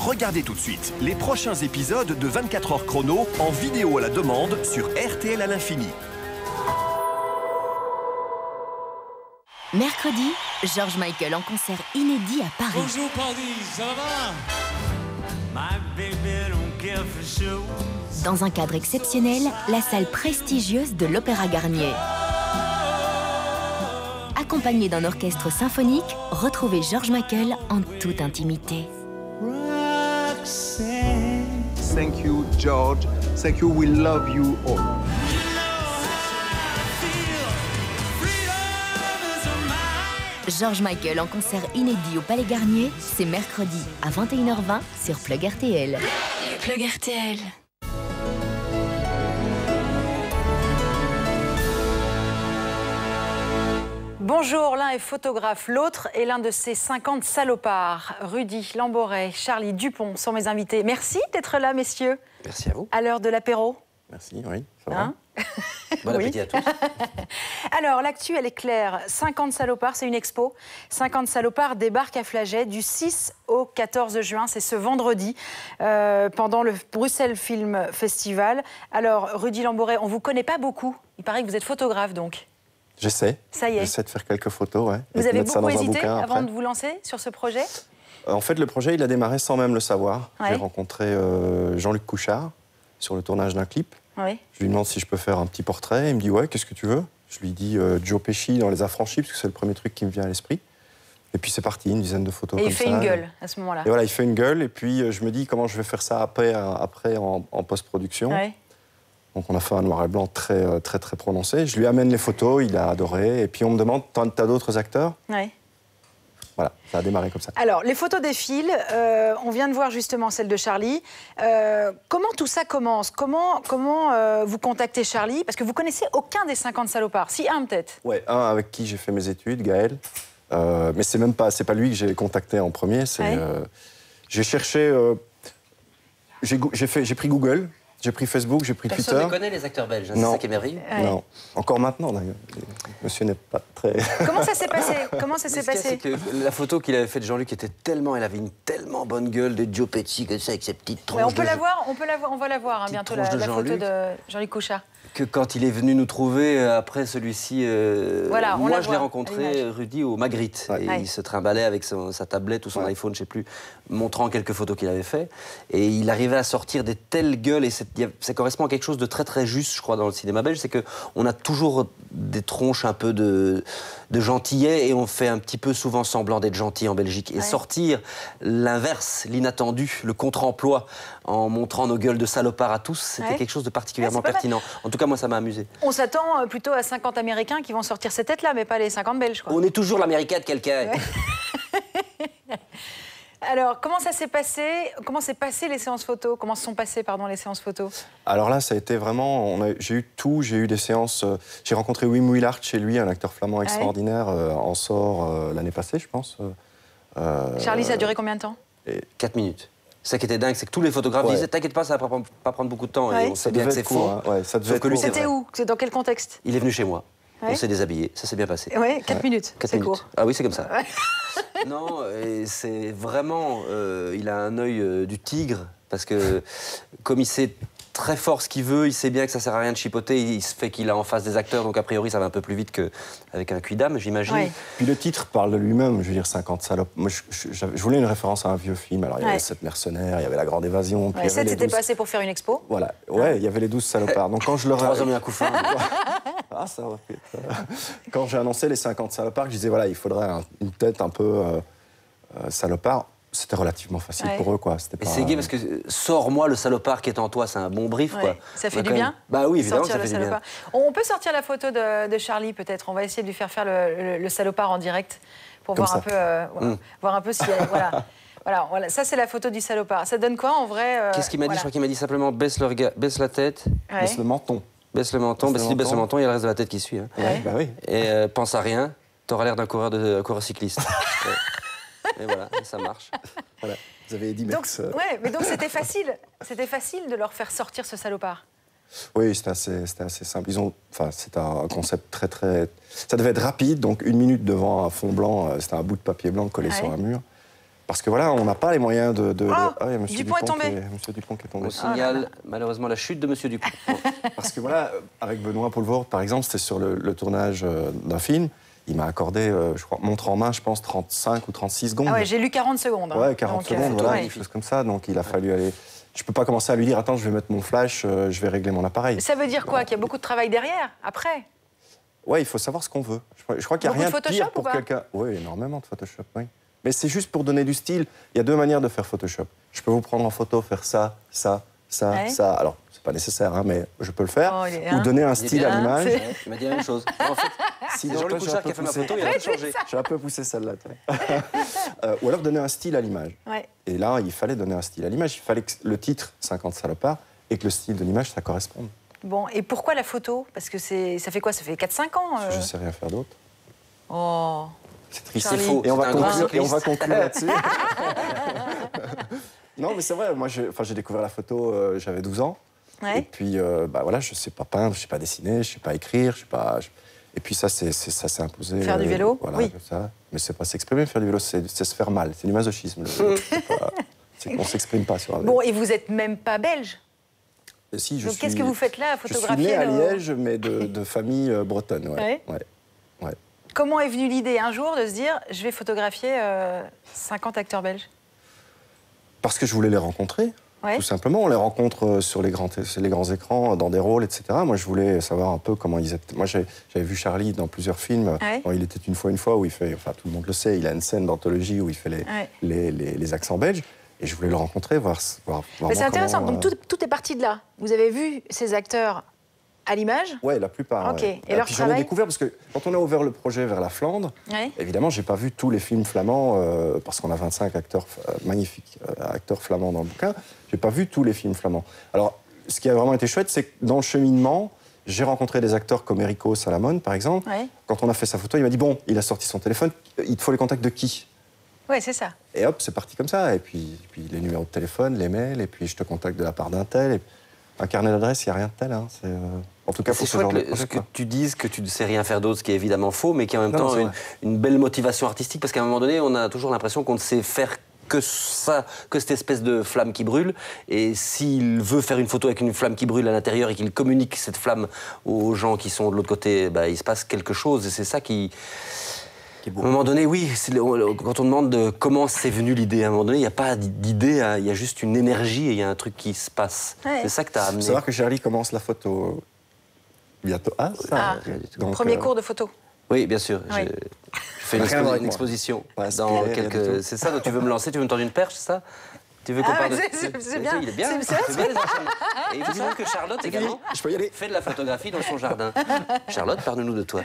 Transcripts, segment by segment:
Regardez tout de suite les prochains épisodes de 24 heures chrono en vidéo à la demande sur RTL à l'infini. Mercredi, George Michael en concert inédit à Paris. Bonjour Paris, ça va? Dans un cadre exceptionnel, la salle prestigieuse de l'Opéra Garnier. Accompagné d'un orchestre symphonique, retrouvez George Michael en toute intimité. Thank you, George. Thank you. We love you all. George Michael en concert inédit au Palais Garnier, c'est mercredi à 21h20 sur Plug RTL. Plug RTL. Bonjour, l'un est photographe, l'autre est l'un de ces 50 salopards. Rudy Lamboret, Charlie Dupont sont mes invités. Merci d'être là, messieurs. Merci à vous. À l'heure de l'apéro. Merci, oui, ça Hein va. Bon appétit à tous. Alors, l'actu, elle est claire. 50 salopards, c'est une expo. 50 salopards débarquent à Flagey du 6 au 14 juin. C'est ce vendredi, pendant le Bruxelles Film Festival. Alors, Rudy Lamboret, on ne vous connaît pas beaucoup. Il paraît que vous êtes photographe, donc. J'essaie. Ça y est. J'essaie de faire quelques photos, ouais. Vous Et de avez mettre ça beaucoup dans un hésité bouquin avant après. de vous lancer sur ce projet? En fait, le projet, il a démarré sans même le savoir. Ouais. J'ai rencontré Jean-Luc Couchard sur le tournage d'un clip. Oui. Je lui demande si je peux faire un petit portrait. Il me dit, ouais, qu'est-ce que tu veux? Je lui dis Joe Pesci dans Les Affranchis, parce que c'est le premier truc qui me vient à l'esprit. Et puis c'est parti, une dizaine de photos Et comme il fait ça. une gueule à ce moment-là. Et voilà, il fait une gueule. Et puis je me dis comment je vais faire ça après en post-production. Ouais. Donc on a fait un noir et blanc très prononcé. Je lui amène les photos, il a adoré. Et puis on me demande, t'as d'autres acteurs? Ouais. Voilà, ça a démarré comme ça. Alors, les photos défilent. On vient de voir justement celle de Charlie. Comment tout ça commence? Comment vous contactez Charlie? Parce que vous connaissez aucun des 50 salopards. Si, un peut-être. Ouais, un avec qui j'ai fait mes études, Gaël. Mais c'est pas lui que j'ai contacté en premier. Ouais. J'ai cherché. J'ai pris Google. J'ai pris Facebook, j'ai pris Personne Twitter. ne connaît les acteurs belges, hein, c'est Non. ça qui est merveilleux. Ouais. Non, encore maintenant d'ailleurs. Monsieur n'est pas très. Comment ça s'est passé? Comment ça Mais s'est ce qu'il y a, passé? c'est que la photo qu'il avait faite de Jean-Luc était tellement, elle avait une tellement bonne gueule de Joe Pesci comme ça avec ses petites tronches. Ouais, on peut de- la voir, on va la voir hein, Petite bientôt, tronche de la photo Jean-Luc. de Jean-Luc Couchard. Que quand il est venu nous trouver après celui-ci, Voilà, on la moi je l'ai voit à rencontré l'image. Rudy au Magritte. Ouais. Et Ouais. il se trimballait avec sa tablette ou son Ouais. iPhone, je sais plus, montrant quelques photos qu'il avait fait. Et il arrivait à sortir des telles gueules et ça correspond à quelque chose de très juste, je crois, dans le cinéma belge, c'est que on a toujours des tronches un peu de gentillets et on fait un petit peu souvent semblant d'être gentil en Belgique. Et Ouais. sortir l'inverse, l'inattendu, le contre-emploi en montrant nos gueules de salopards à tous, c'était Ouais. quelque chose de particulièrement Ouais, c'est pas mal. pertinent. En tout cas, moi, ça m'a amusé. On s'attend plutôt à 50 Américains qui vont sortir ces têtes-là, mais pas les 50 Belges, quoi. On est toujours l'américain de quelqu'un. Alors, comment ça s'est passé? Comment s'est passé les séances photos? Comment se sont passées, pardon, les séances photos? Alors là, ça a été vraiment. J'ai eu tout. J'ai eu des séances. J'ai rencontré Wim Willard chez lui, un acteur flamand extraordinaire, en sort l'année passée, je pense. Charlie, ça a duré combien de temps? 4 minutes. Ça qui était dingue, c'est que tous les photographes Ouais. disaient t'inquiète pas, ça va pas prendre beaucoup de temps. Ouais. Et on sait bien que c'est faux. court, hein. Ouais, ça devait Sauf être que lui, court. c'est C'était vrai. où? C'est dans quel contexte? Il est venu chez moi. Ouais. On s'est déshabillé. Ça s'est bien passé. Ouais, 4 minutes. 4 C'est minutes. court. Ah oui, c'est comme ça. Non, et c'est vraiment. Il a un œil du tigre, parce que comme il sait très fort ce qu'il veut, il sait bien que ça sert à rien de chipoter, il se fait qu'il a en face des acteurs, donc a priori ça va un peu plus vite qu'avec un cuidam, j'imagine. Ouais. Puis le titre parle de lui-même, je veux dire 50 salopes. Moi, je voulais une référence à un vieux film. Alors il y avait Ouais. 7 mercenaires, il y avait La Grande Évasion. Puis Ouais, il y avait ça, les c'était 12 passé pour faire une expo. Voilà, ouais, il y avait les 12 salopards. Donc quand je leur 3 hommes et un coup fin. Ah, ça aurait pu être, Quand j'ai annoncé les 50 salopards, je disais voilà, il faudrait une tête un peu salopard. C'était relativement facile Ouais. pour eux, quoi. C'était Et pas- c'est gay parce que sors-moi le salopard qui est en toi, c'est un bon brief, Ouais. quoi. Ça fait On a du quand bien. même- Bah oui, évidemment, Sortir ça le fait du bien. salopard. On peut sortir la photo de Charlie, peut-être. On va essayer de lui faire le salopard en direct pour Comme voir un ça. peu, voir un peu si voilà. Voilà, ça c'est la photo du salopard. Ça donne quoi en vrai? Qu'est-ce qu'il m'a dit? Voilà. Je crois qu'il m'a dit simplement baisse la tête, Ouais. Laisse le menton. baisse le menton, Baisse le s'il baisse le menton. menton, il y a le reste de la tête qui suit. Hein. Ouais. Bah oui. Et pense à rien, t'auras l'air d'un coureur cycliste. Et voilà, ça marche. Voilà. Vous avez Eddie Donc, Merckx. ouais, mais donc c'était facile. C'était facile de leur faire sortir ce salopard. Oui, c'était assez simple. C'était un concept très... Ça devait être rapide, donc 1 minute devant un fond blanc, c'était un bout de papier blanc collé Ouais. sur un mur. Parce que voilà, on n'a pas les moyens de... Ah, oui, monsieur Dupont est tombé. Monsieur Dupont qui est tombé. On signale malheureusement la chute de Monsieur Dupont. Parce que voilà, avec Benoît Poelvoort, par exemple, c'était sur le tournage d'un film. Il m'a accordé, je crois, montre en main, je pense, 35 ou 36 secondes. Ah ouais, j'ai lu 40 secondes. Hein. Ouais, 40 secondes, voilà, ouais. quelque chose comme ça. Donc il a fallu aller... Je peux pas commencer à lui dire, attends, je vais mettre mon flash, je vais régler mon appareil. Ça veut dire quoi? Qu'il y a beaucoup de travail derrière, après? Ouais, il faut savoir ce qu'on veut. Je crois qu'il n'y a Beaucoup rien de de pire Photoshop pour ou pas quelqu'un... Oui, énormément de Photoshop, oui. Mais c'est juste pour donner du style. Il y a deux manières de faire Photoshop. Je peux vous prendre en photo, faire ça, ça, ça, Ouais. ça. Alors, c'est pas nécessaire, hein, mais je peux le faire. Oh, il est- Ou hein. donner un Il est style bien, à l'image. Ouais, il m'a dit la même chose. En fait, Sinon, c'est Jean-Luc toi, j'ai un Couchard peu qui a fait ma poussé. photo, il a tout changé. J'ai un peu poussé celle-là. toi. Ou alors donner un style à l'image. Ouais. Et là, il fallait donner un style à l'image. Il fallait que le titre 50 salopards et que le style de l'image, ça corresponde. Bon, et pourquoi la photo? Parce que ça fait quoi? Ça fait 4-5 ans Parce que je sais rien faire d'autre. Oh. C'est triste. Charlie. C'est faux. Et on, c'est va un grand conclure, et on va cycliste. conclure là-dessus. Non, mais c'est vrai. Moi, j'ai découvert la photo, j'avais 12 ans. Ouais. Et puis, bah voilà, je sais pas peindre, je sais pas dessiner, je sais pas écrire, je sais pas. Et puis ça s'est imposé. Faire du vélo, voilà, oui. comme ça. Mais c'est pas s'exprimer, faire du vélo, c'est se faire mal. C'est du masochisme. Le vélo. C'est qu'on s'exprime pas sur un vélo. Bon, et vous êtes même pas belge? Et si, Donc qu'est-ce que vous faites là, à Je suis photographier né à le- Liège, mais de famille bretonne. Ouais. Ouais. Ouais. Comment est venue l'idée un jour de se dire je vais photographier 50 acteurs belges? Parce que je voulais les rencontrer. Ouais. Tout simplement, on les rencontre sur les grands écrans, dans des rôles, etc. Moi, je voulais savoir un peu comment ils étaient. Moi, j'avais vu Charlie dans plusieurs films. Ouais. Dans Il était une fois, où il fait, enfin, tout le monde le sait, il a une scène d'anthologie où il fait les accents belges. Et je voulais le rencontrer, voir Mais c'est intéressant, comment, donc tout est parti de là. Vous avez vu ces acteurs à l'image? Ouais, la plupart. Ok. Ouais. Et leur puis j'en ai travail découvert parce que quand on a ouvert le projet vers la Flandre, Ouais. évidemment, j'ai pas vu tous les films flamands parce qu'on a 25 acteurs magnifiques acteurs flamands dans le bouquin. J'ai pas vu tous les films flamands. Alors, ce qui a vraiment été chouette, c'est que dans le cheminement, j'ai rencontré des acteurs comme Enrico Salamone, par exemple. Ouais. Quand on a fait sa photo, il m'a dit bon, il a sorti son téléphone, il te faut les contacts de qui? Ouais, c'est ça. Et hop, c'est parti comme ça. Et puis les numéros de téléphone, les mails, et puis je te contacte de la part d'un tel. Et un carnet d'adresse, il n'y a rien de tel. Hein. En tout cas, C'est pour ce genre de chouette projet, ce que quoi. tu dises que tu ne sais rien faire d'autre, ce qui est évidemment faux, mais qui est en même Non, temps c'est vrai. une belle motivation artistique, parce qu'à un moment donné, on a toujours l'impression qu'on ne sait faire que ça, que cette espèce de flamme qui brûle. Et s'il veut faire une photo avec une flamme qui brûle à l'intérieur et qu'il communique cette flamme aux gens qui sont de l'autre côté, bah, il se passe quelque chose. Et c'est ça qui... À un moment donné, oui, quand on demande comment c'est venu l'idée, à un moment donné, il n'y a pas d'idée, hein, il y a juste une énergie et il y a un truc qui se passe. Ouais. C'est ça que tu as Il faut amené. savoir que Charlie commence la photo bientôt. Ah, ça Ah, donc, premier cours de photo. Oui, bien sûr. Oui. Je fais Rien à voir avec une moi. exposition Pas dans aspiré, rien du quelques... tout. C'est ça, donc tu veux me lancer, tu veux me tendre une perche, c'est ça? Tu veux qu'on Ah, parle de... c'est bien. Il est bien. C'est vrai, C'est bien, les enfants. Et il faut savoir que Charlotte également Je peux y aller. fait de la photographie dans son jardin. Charlotte, parle-nous de toi.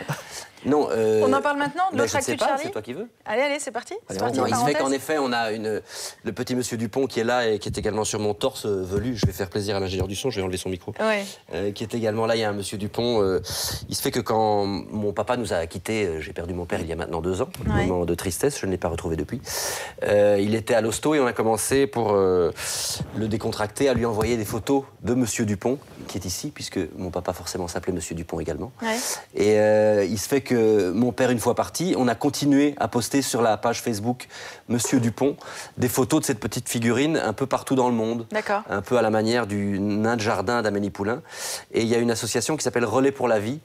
Non, On en parle maintenant de ben, l'autre je ne sais actu de pas, Charlie? c'est toi qui veux. Allez, c'est parti. C'est parti, Non, il se fait parenthèse. qu'en effet, on a le petit monsieur Dupont qui est là et qui est également sur mon torse velu. Je vais faire plaisir à l'ingénieur du son, je vais enlever son micro. Ouais. Qui est également là. Il y a un monsieur Dupont. Il se fait que quand mon papa nous a quittés, j'ai perdu mon père il y a maintenant 2 ans, Ouais. moment de tristesse, je ne l'ai pas retrouvé depuis. Il était à l'hosto et on a commencé pour le décontracter à lui envoyer des photos de monsieur Dupont, qui est ici, puisque mon papa forcément s'appelait monsieur Dupont également. Ouais. Et il se fait que mon père, une fois parti, on a continué à poster sur la page Facebook Monsieur Dupont des photos de cette petite figurine un peu partout dans le monde. D'accord. Un peu à la manière du nain de jardin d'Amélie Poulain. Et il y a une association qui s'appelle Relais pour la vie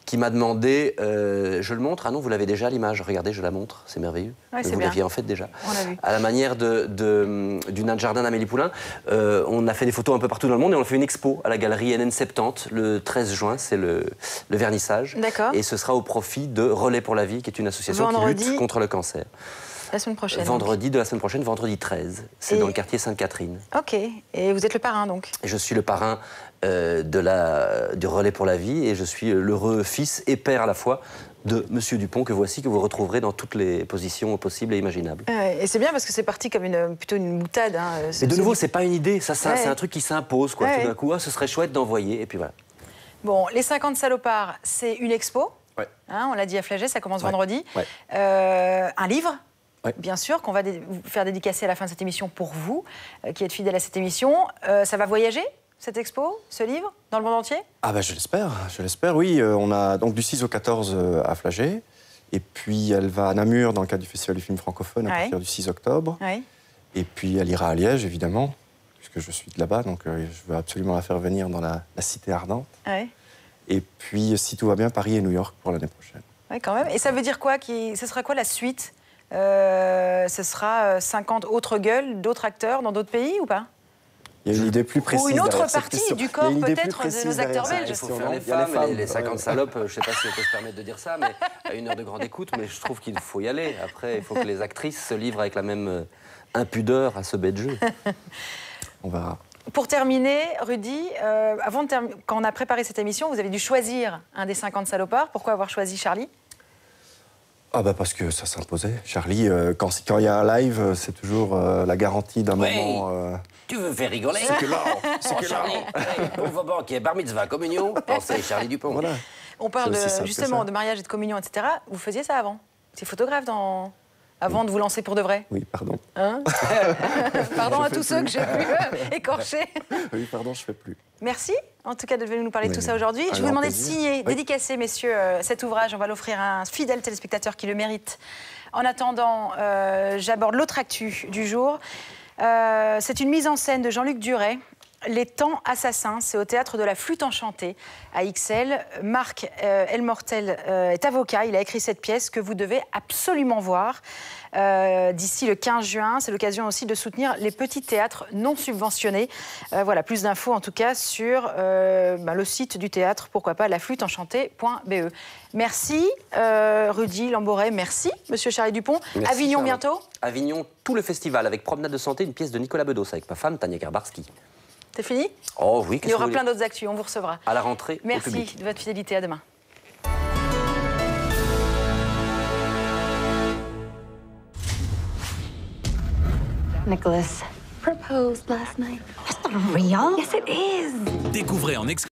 qui m'a demandé, je le montre, ah non, vous l'avez déjà l'image, regardez, je la montre, c'est merveilleux. Ouais, c'est vous bien. l'aviez en fait déjà. On l'a vu. À la manière du nain de jardin d'Amélie Poulain, on a fait des photos un peu partout dans le monde et on a fait une expo à la galerie NN70 le 13 juin, c'est le vernissage. D'accord. Et ce sera au profit de Relais pour la vie, qui est une association qui Vendredi. lutte contre le cancer. La semaine prochaine. Vendredi de la semaine prochaine, vendredi 13. C'est Et- dans le quartier Sainte-Catherine. Ok. Et vous êtes le parrain, donc? Et je suis le parrain du Relais pour la vie et je suis l'heureux fils et père à la fois de Monsieur Dupont, que voici, que vous retrouverez dans toutes les positions possibles et imaginables. Et c'est bien parce que c'est parti comme plutôt une boutade. Hein, Et de nouveau, c'est pas une idée, ça Ouais. c'est un truc qui s'impose, quoi. Ouais. Tout d'un coup, ce serait chouette d'envoyer, et puis voilà. Bon, les 50 salopards, c'est une expo. Ouais. Hein, on l'a dit à Flagey, ça commence Ouais. vendredi. Ouais. Un livre. Ouais. Bien sûr, qu'on va vous faire dédicacer à la fin de cette émission pour vous, qui êtes fidèles à cette émission. Ça va voyager, cette expo, ce livre, dans le monde entier? Ah bah je l'espère, oui. On a donc du 6 au 14 à Flagey. Et puis elle va à Namur dans le cadre du Festival du film francophone à partir du 6 octobre. Oui. Et puis elle ira à Liège, évidemment, puisque je suis de là-bas, donc je veux absolument la faire venir dans la cité ardente. Oui. Et puis, si tout va bien, Paris et New York pour l'année prochaine. Oui, quand même. Et ça veut dire quoi ce sera quoi la suite? Ce sera 50 autres gueules d'autres acteurs dans d'autres pays ou pas? Il y a une idée plus précise. Ou une autre derrière cette partie question. du corps Il y a une idée peut-être plus de nos précise acteurs derrière belges. Il faut cette faire les question. Il y a femmes, les 50 ouais. salopes, je ne sais pas si on peut se permettre de dire ça, mais à 1 heure de grande écoute, mais je trouve qu'il faut y aller. Après, il faut que les actrices se livrent avec la même impudeur à ce bête jeu. On verra. Pour terminer, Rudy, quand on a préparé cette émission, vous avez dû choisir un des 50 salopards. Pourquoi avoir choisi Charlie? Ah bah parce que ça s'imposait. Charlie, quand il y a un live, c'est toujours la garantie d'un moment... Tu veux faire rigoler? C'est que là, Charlie, pauvre banquier, bar mitzvah, communion, pensez Charlie Dupont. Voilà. On parle C'est aussi simple que justement ça. de mariage et de communion, etc. Vous faisiez ça avant? Vous étiez photographe avant de vous lancer pour de vrai? Oui, pardon. Hein? Pardon Je à fais tous ceux plus. que j'ai pu écorcher. Oui, pardon, je fais plus. Merci, en tout cas, d'être venu nous parler de tout Oui, ça aujourd'hui. un Je vous grand demandais de plaisir. signer, Oui. dédicacer, messieurs, cet ouvrage. On va l'offrir à un fidèle téléspectateur qui le mérite. En attendant, j'aborde l'autre actu du jour. C'est une mise en scène de Jean-Luc Duret. Les Temps assassins, c'est au théâtre de la Flûte enchantée à Ixelles. Marc Elmortel est avocat, il a écrit cette pièce que vous devez absolument voir d'ici le 15 juin. C'est l'occasion aussi de soutenir les petits théâtres non subventionnés. Voilà, plus d'infos en tout cas sur le site du théâtre, pourquoi pas, laflûteenchantée.be. Merci Rudy Lamboret, merci Monsieur Charlie Dupont. Merci, Avignon Charlotte. bientôt. Avignon, tout le festival avec Promenade de santé, une pièce de Nicolas Bedos avec ma femme Tania Garbarski. C'est fini? Oh oui, Il y aura plein d'autres actus, on vous recevra. À la rentrée, au Merci public. de votre fidélité, à demain. Nicholas proposed last night. That's not real. Yes, it is. Découvrez en exclusivité